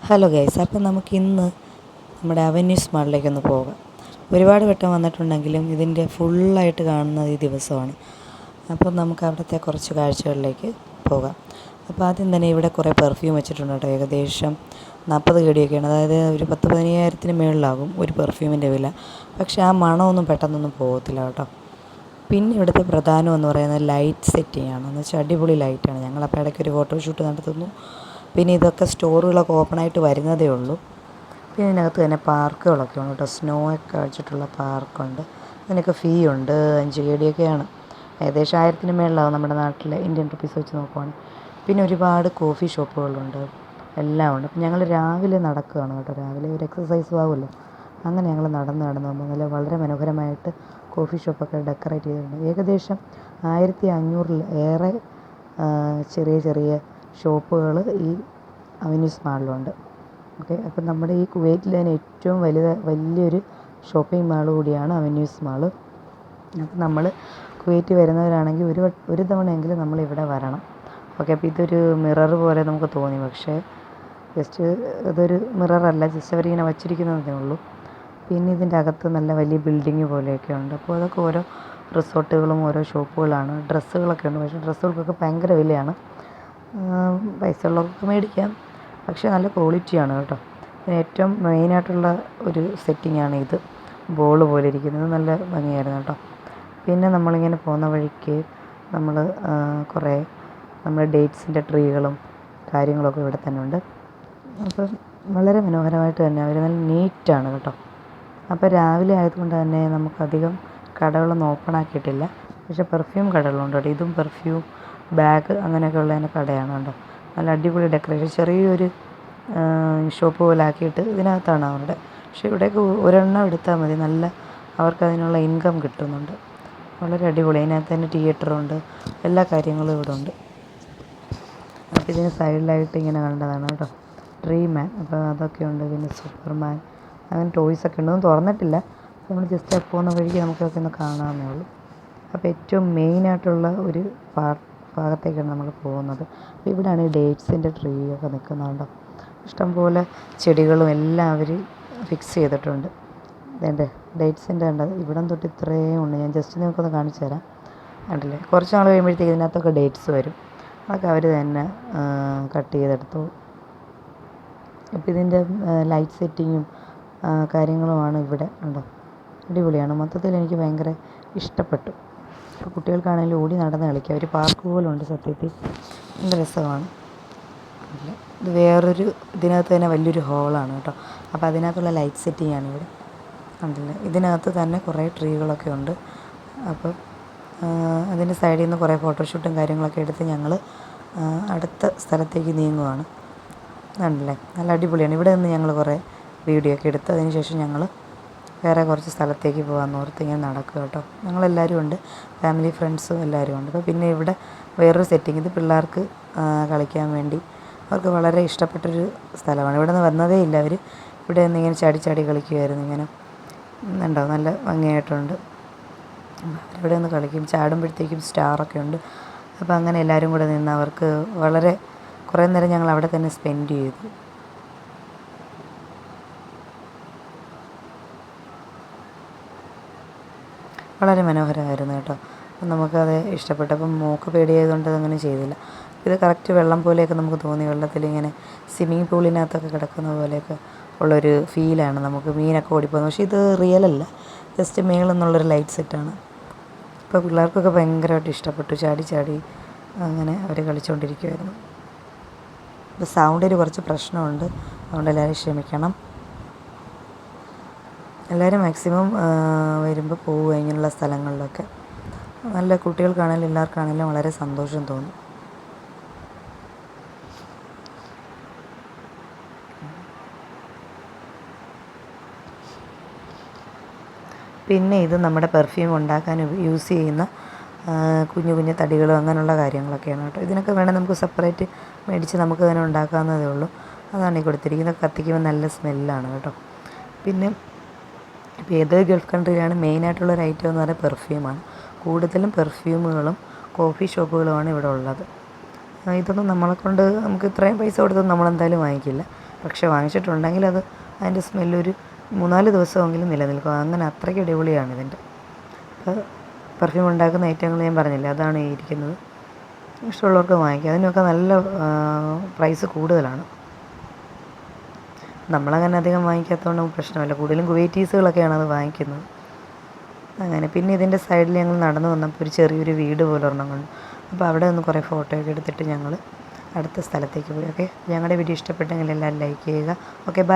Hello guys, അപ്പം നമുക്കിന്ന് നമ്മുടെ അവന്യൂസ് മാളിലേക്കൊന്ന് പോകാം. ഒരുപാട് വട്ടം വന്നിട്ടുണ്ടെങ്കിലും ഇതിൻ്റെ ഫുള്ളായിട്ട് കാണുന്നത് ഈ ദിവസമാണ്. അപ്പം നമുക്ക് അവിടുത്തെ കുറച്ച് കാഴ്ചകളിലേക്ക് പോകാം. അപ്പോൾ ആദ്യം തന്നെ ഇവിടെ കുറേ പെർഫ്യൂം വെച്ചിട്ടുണ്ട് കേട്ടോ. ഏകദേശം 40 കടിയൊക്കെയാണ്, അതായത് ഒരു 10-15,000 മുകളിലാകും ഒരു പെർഫ്യൂമിൻ്റെ വില. പക്ഷേ ആ മണമൊന്നും പെട്ടെന്നൊന്നും പോകത്തില്ല കേട്ടോ. പിന്നെ ഇവിടുത്തെ പ്രധാനം എന്ന് പറയുന്നത് ലൈറ്റ് സെറ്റിംഗ് ആണ്. എന്ന് വെച്ചാൽ അടിപൊളി ലൈറ്റാണ്. ഞങ്ങളപ്പോൾ ഇടയ്ക്കൊരു ഫോട്ടോഷൂട്ട് നടത്തുന്നു. പിന്നെ ഇതൊക്കെ സ്റ്റോറുകളൊക്കെ ഓപ്പണായിട്ട് വരുന്നതേ ഉള്ളൂ. പിന്നെ ഇതിനകത്ത് തന്നെ പാർക്കുകളൊക്കെ ഉണ്ട് കേട്ടോ. സ്നോ ഒക്കെ വെച്ചിട്ടുള്ള പാർക്കുണ്ട്. അതിനൊക്കെ ഫീ ഉണ്ട്. 5 കടിയൊക്കെയാണ്. ഏകദേശം 1000 മുകളിലാവും നമ്മുടെ നാട്ടിലെ ഇന്ത്യൻ റുപ്പീസ് വെച്ച് നോക്കുവാണെങ്കിൽ. പിന്നെ ഒരുപാട് കോഫി ഷോപ്പുകളുണ്ട്, എല്ലാം ഉണ്ട്. അപ്പം ഞങ്ങൾ രാവിലെ നടക്കുകയാണ് കേട്ടോ. രാവിലെ ഒരു എക്സസൈസും ആവുമല്ലോ. അങ്ങനെ ഞങ്ങൾ നടന്ന് പോകുമ്പോൾ നല്ല വളരെ മനോഹരമായിട്ട് കോഫി ഷോപ്പൊക്കെ ഡെക്കറേറ്റ് ചെയ്തിട്ടുണ്ട്. ഏകദേശം 1500 ഏറെ ചെറിയ ചെറിയ ഷോപ്പുകൾ ഈ അവന്യൂസ് മാളിലുണ്ട്. ഓക്കെ, അപ്പം നമ്മുടെ ഈ കുവൈറ്റിൽ തന്നെ ഏറ്റവും വലിയൊരു ഷോപ്പിംഗ് മാൾ കൂടിയാണ് അവന്യൂസ് മാള്. അപ്പം നമ്മൾ കുവൈറ്റ് വരുന്നവരാണെങ്കിൽ ഒരു തവണയെങ്കിലും നമ്മളിവിടെ വരണം. ഓക്കെ, അപ്പോൾ ഇതൊരു മിറർ പോലെ നമുക്ക് തോന്നി, പക്ഷേ ജസ്റ്റ് ഇതൊരു മിററല്ല, ജസ്റ്റ് അവരിങ്ങനെ വച്ചിരിക്കുന്നതേ ഉള്ളൂ. പിന്നെ ഇതിൻ്റെ അകത്ത് നല്ല വലിയ ബിൽഡിങ് പോലെയൊക്കെ ഉണ്ട്. അപ്പോൾ അതൊക്കെ ഓരോ റിസോർട്ടുകളും ഓരോ ഷോപ്പുകളാണ്. ഡ്രസ്സുകളൊക്കെ ഉണ്ട്, പക്ഷേ ഡ്രസ്സുകൾക്കൊക്കെ ഭയങ്കര വിലയാണ്. പൈസ ഉള്ളവർക്ക് മേടിക്കാം, പക്ഷേ നല്ല ക്വാളിറ്റിയാണ് കേട്ടോ. പിന്നെ ഏറ്റവും മെയിനായിട്ടുള്ള ഒരു സെറ്റിങ്ങാണ് ഇത്. ബോൾ പോലെ ഇരിക്കുന്നത് നല്ല ഭംഗിയായിരുന്നു കേട്ടോ. പിന്നെ നമ്മളിങ്ങനെ പോകുന്ന വഴിക്ക് നമ്മൾ കുറേ നമ്മുടെ ഡേറ്റ്സിൻ്റെ ട്രീകളും കാര്യങ്ങളൊക്കെ ഇവിടെ തന്നെ ഉണ്ട്. അപ്പം വളരെ മനോഹരമായിട്ട് തന്നെ അവർ നല്ല നീറ്റാണ് കേട്ടോ. അപ്പോൾ രാവിലെ ആയതുകൊണ്ട് തന്നെ നമുക്കധികം കടകളൊന്നും ഓപ്പൺ ആക്കിയിട്ടില്ല. പക്ഷേ പെർഫ്യൂം കടകളുണ്ട് കേട്ടോ. ഇതും പെർഫ്യൂം, ബാഗ് അങ്ങനെയൊക്കെ ഉള്ളതിൻ്റെ കടയാണ് കേട്ടോ. നല്ല അടിപൊളി ഡെക്കറേഷൻ, ചെറിയൊരു ഷോപ്പ് പോലെ ആക്കിയിട്ട് ഇതിനകത്താണ് അവരുടെ. പക്ഷേ ഇവിടേക്ക് ഒരെണ്ണം എടുത്താൽ മതി, നല്ല അവർക്കതിനുള്ള ഇൻകം കിട്ടുന്നുണ്ട്. വളരെ അടിപൊളി. അതിനകത്ത് തന്നെ തിയേറ്ററുണ്ട്, എല്ലാ കാര്യങ്ങളും ഇവിടെ ഉണ്ട്. അപ്പോൾ ഇതിന് സൈഡിലായിട്ട് ഇങ്ങനെ കണ്ടതാണ് കേട്ടോ ട്രീ മാൻ. അപ്പോൾ അതൊക്കെ ഉണ്ട്. പിന്നെ സൂപ്പർമാൻ, അങ്ങനെ ടോയ്സൊക്കെ ഉണ്ട്. ഒന്നും തുറന്നിട്ടില്ല. നമ്മൾ ജസ്റ്റ് പോകുന്ന വഴിക്ക് നമുക്കൊക്കെ ഒന്ന് കാണാമെന്നേ ഉള്ളൂ. അപ്പോൾ ഏറ്റവും മെയിനായിട്ടുള്ള ഒരു ഭാഗത്തേക്കാണ് നമ്മൾ പോകുന്നത്. അപ്പോൾ ഇവിടെയാണ് ഈ ഡേറ്റ്സിൻ്റെ ട്രീ ഒക്കെ നിൽക്കുന്നുണ്ടോ. ഇഷ്ടംപോലെ ചെടികളും എല്ലാം അവർ ഫിക്സ് ചെയ്തിട്ടുണ്ട്. ഇതേണ്ടേ ഡേറ്റ്സിൻ്റെ ഉണ്ട്. ഇവിടം തൊട്ട് ഇത്രയും ഉണ്ട്. ഞാൻ ജസ്റ്റ് നിങ്ങൾക്കൊന്ന് കാണിച്ചു തരാം. കണ്ടില്ലേ, കുറച്ച് നാൾ കഴിയുമ്പോഴത്തേക്ക് ഇതിനകത്തൊക്കെ ഡേറ്റ്സ് വരും. അതൊക്കെ അവർ തന്നെ കട്ട് ചെയ്തെടുത്തു. അപ്പോൾ ഇതിൻ്റെ ലൈറ്റ് സെറ്റിങ്ങും കാര്യങ്ങളുമാണ് ഇവിടെ ഉണ്ടോ. അടിപൊളിയാണ്. മൊത്തത്തിൽ എനിക്ക് ഭയങ്കര ഇഷ്ടപ്പെട്ടു. ഇപ്പോൾ കുട്ടികൾക്കാണെങ്കിലും ഓടി നടന്ന് കളിക്കുക. ഒരു പാർക്ക് പോലും ഉണ്ട് സത്യത്തിൽ. നല്ല രസമാണ്. ഇത് വേറൊരു ഇതിനകത്ത് തന്നെ വലിയൊരു ഹോളാണ് കേട്ടോ. അപ്പോൾ അതിനകത്തുള്ള ലൈറ്റ് സെറ്റിങ്ങാണ് ഇവിടെ. കണ്ടില്ലേ, ഇതിനകത്ത് തന്നെ കുറേ ട്രീകളൊക്കെ ഉണ്ട്. അപ്പോൾ അതിൻ്റെ സൈഡിൽ നിന്ന് കുറേ ഫോട്ടോഷൂട്ടും കാര്യങ്ങളൊക്കെ എടുത്ത് ഞങ്ങൾ അടുത്ത സ്ഥലത്തേക്ക് നീങ്ങുവാണ്. കണ്ടില്ലേ, നല്ല അടിപൊളിയാണ്. ഇവിടെ നിന്ന് ഞങ്ങൾ കുറേ വീഡിയോ ഒക്കെ എടുത്ത് അതിന് ശേഷം ഞങ്ങൾ വേറെ കുറച്ച് സ്ഥലത്തേക്ക് പോകാമെന്ന് ഓർത്ത് ഇങ്ങനെ നടക്കുക കേട്ടോ. ഞങ്ങളെല്ലാവരും ഉണ്ട്, ഫാമിലി ഫ്രണ്ട്സും എല്ലാവരും ഉണ്ട്. അപ്പോൾ പിന്നെ ഇവിടെ വേറൊരു സെറ്റിങ്, ഇത് പിള്ളേർക്ക് കളിക്കാൻ വേണ്ടി അവർക്ക് വളരെ ഇഷ്ടപ്പെട്ടൊരു സ്ഥലമാണ്. ഇവിടെ നിന്ന് വന്നതേ ഇല്ല അവർ. ഇവിടെ നിന്ന് ഇങ്ങനെ ചാടി ചാടി കളിക്കുമായിരുന്നു. ഇങ്ങനെ ഉണ്ടോ, നല്ല ഭംഗിയായിട്ടുണ്ട്. അവരിവിടെ നിന്ന് കളിക്കും. ചാടുമ്പോഴത്തേക്കും സ്റ്റാറൊക്കെ ഉണ്ട്. അപ്പോൾ അങ്ങനെ എല്ലാവരും കൂടെ നിന്ന് അവർക്ക് വളരെ കുറേ നേരം ഞങ്ങൾ അവിടെ തന്നെ സ്പെൻഡ് ചെയ്തു. വളരെ മനോഹരമായിരുന്നു കേട്ടോ. അപ്പം നമുക്കത് ഇഷ്ടപ്പെട്ടു. അപ്പം മോൾക്ക് പേടിയായതുകൊണ്ട് അതങ്ങനെ ചെയ്തില്ല. ഇത് കറക്റ്റ് വെള്ളം പോലെയൊക്കെ നമുക്ക് തോന്നി. വെള്ളത്തിലിങ്ങനെ സ്വിമ്മിങ് പൂളിനകത്തൊക്കെ കിടക്കുന്ന പോലെയൊക്കെ ഉള്ളൊരു ഫീലാണ് നമുക്ക്. മീനൊക്കെ ഓടിപ്പോകുന്നത്. പക്ഷേ ഇത് റിയലല്ല, ജസ്റ്റ് മേളിൽ നിന്നുള്ളൊരു ലൈറ്റ് സെറ്റാണ്. ഇപ്പോൾ പിള്ളേർക്കൊക്കെ ഭയങ്കരമായിട്ട് ഇഷ്ടപ്പെട്ടു. ചാടി ചാടി അങ്ങനെ അവർ കളിച്ചുകൊണ്ടിരിക്കുമായിരുന്നു. ഇപ്പോൾ സൗണ്ടിന് കുറച്ച് പ്രശ്നമുണ്ട്, അതുകൊണ്ട് എല്ലാവരും ക്ഷമിക്കണം. എല്ലാവരും മാക്സിമം വരുമ്പോൾ പോവുക ഇങ്ങനെയുള്ള സ്ഥലങ്ങളിലൊക്കെ. നല്ല കുട്ടികൾക്കാണെങ്കിലും എല്ലാവർക്കാണെങ്കിലും വളരെ സന്തോഷം തോന്നും. പിന്നെ ഇത് നമ്മുടെ പെർഫ്യൂം ഉണ്ടാക്കാൻ യൂസ് ചെയ്യുന്ന കുഞ്ഞു കുഞ്ഞു തടികളും അങ്ങനെയുള്ള കാര്യങ്ങളൊക്കെയാണ് കേട്ടോ. ഇതിനൊക്കെ വേണേൽ നമുക്ക് സെപ്പറേറ്റ് മേടിച്ച് നമുക്ക് തന്നെ ഉണ്ടാക്കാവുന്നതേ ഉള്ളൂ. അതാണ് ഈ കൊടുത്തിരിക്കുന്നത്. കത്തിക്കുമ്പോൾ നല്ല സ്മെല്ലാണ് കേട്ടോ. പിന്നെ ഇപ്പോൾ ഏതൊരു ഗൾഫ് കൺട്രിയിലാണ് മെയിനായിട്ടുള്ളൊരു ഐറ്റം എന്ന് പറയുന്നത് പെർഫ്യൂമാണ്. കൂടുതലും പെർഫ്യൂമുകളും കോഫി ഷോപ്പുകളുമാണ് ഇവിടെ ഉള്ളത്. ഇതൊന്നും നമ്മളെക്കൊണ്ട് നമുക്ക് ഇത്രയും പൈസ കൊടുത്തൊന്നും നമ്മളെന്തായാലും വാങ്ങിക്കില്ല. പക്ഷെ വാങ്ങിച്ചിട്ടുണ്ടെങ്കിൽ അത് അതിൻ്റെ സ്മെല്ലൊരു 3-4 ദിവസമെങ്കിലും നിലനിൽക്കും. അങ്ങനെ അത്രയ്ക്ക് അടിപൊളിയാണ് ഇതിൻ്റെ. അപ്പോൾ പെർഫ്യൂം ഉണ്ടാക്കുന്ന ഐറ്റങ്ങൾ ഞാൻ പറഞ്ഞില്ലേ, അതാണ് ഈ ഇരിക്കുന്നത്. ഇഷ്ടമുള്ളവർക്ക് വാങ്ങിക്കാം. അതിനൊക്കെ നല്ല പ്രൈസ് കൂടുതലാണ്. നമ്മളങ്ങനെ അധികം വാങ്ങിക്കാത്തതുകൊണ്ട് പ്രശ്നമല്ല. കൂടുതലും കുവൈറ്റീസുകളൊക്കെയാണ് അത് വാങ്ങിക്കുന്നത്. അങ്ങനെ പിന്നെ ഇതിൻ്റെ സൈഡിൽ ഞങ്ങൾ നടന്നു വന്നപ്പോൾ ഒരു ചെറിയൊരു വീട് പോലെ ഒരെണ്ണം കണ്ടു. അപ്പോൾ അവിടെ നിന്ന് കുറേ ഫോട്ടോയൊക്കെ എടുത്തിട്ട് ഞങ്ങൾ അടുത്ത സ്ഥലത്തേക്ക് പോയി. ഓക്കെ, ഞങ്ങളുടെ വീഡിയോ ഇഷ്ടപ്പെട്ടെങ്കിൽ എല്ലാവരും ലൈക്ക് ചെയ്യുക. Okay, by.